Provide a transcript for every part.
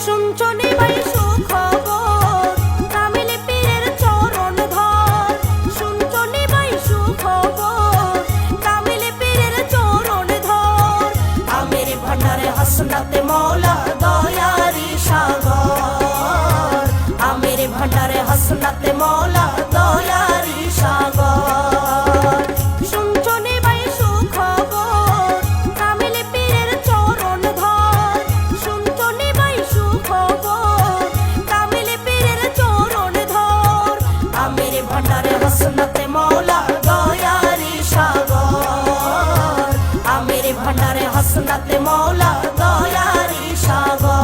শুনছো নিবাই সুখবর কামিল পীরের চরণ ধর শুনছো নিবাই সুখবর কামিল পীরের চরণ ধর আমির ভান্ডারে হাসনাতে মৌলা দয়ারি সাগর আমির ভান্ডারে হাসনাতে মৌলা দয়ারি সাগর শুনছো নিবাই সুখবর কামিল পীরের চরণ ধর শুনছো নিবাই সুখবর কামিল পীরের চরণ ধর আমির ভান্ডারে হাসনাতে মৌলা দয়ারি সাগর আমির ভান্ডারে হাসনাতে মৌলা দয়ারি সাগর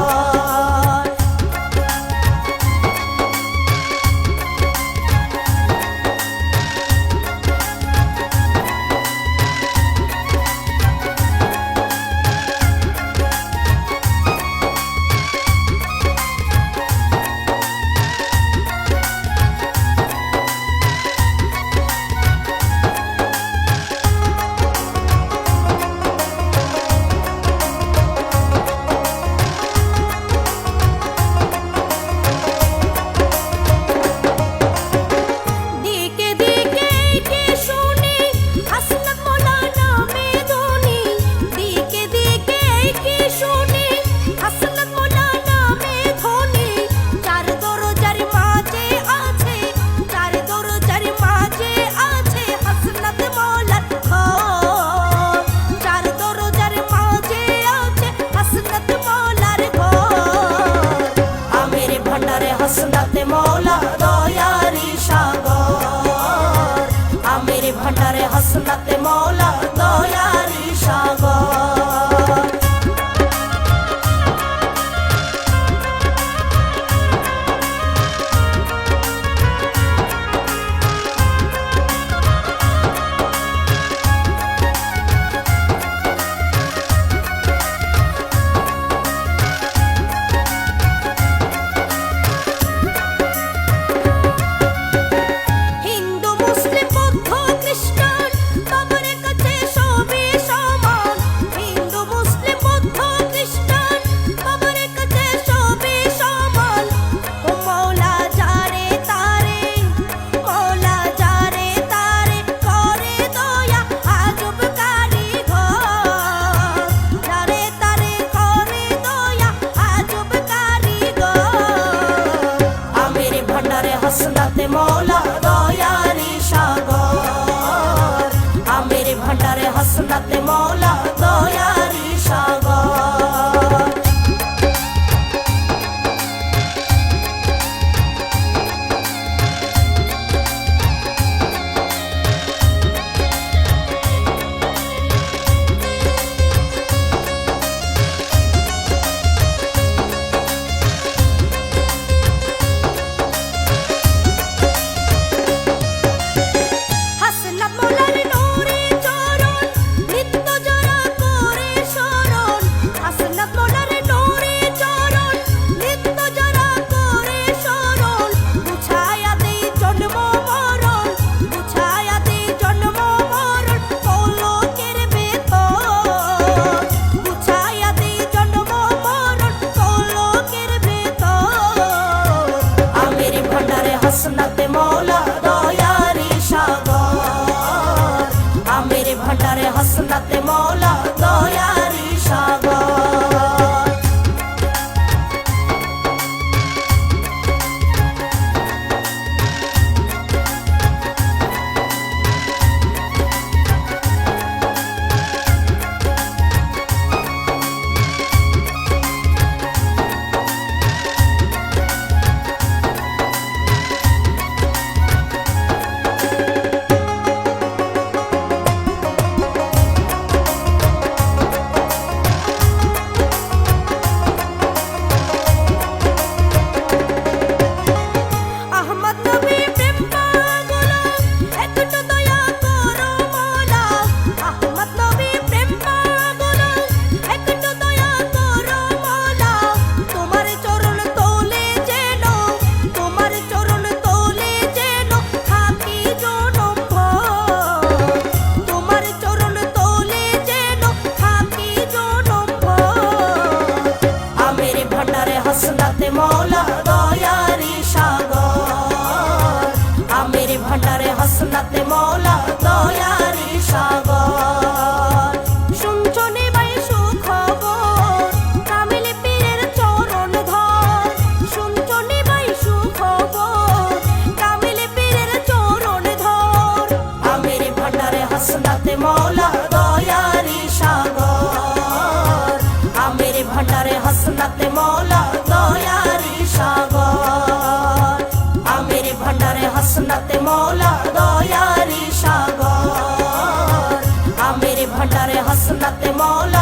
হাসনাতে মৌলা দয়ারি সাগর আমির ভান্ডারে হাসনাতে মৌলা দয়ারি সাগর হাসনাতে মৌলা দয়ারি সাগর আমির ভান্ডারে হাসনাতে মৌলা দয়ারি সাগর হাসনাতে মৌলা দয়ারি সাগর আমির ভান্ডারে হাসনাতে মৌলা দয়ারি সাগর হাসনাতে মৌলা দয়ারি সাগর আমের ভান্ডারে হাসনাতে মৌলা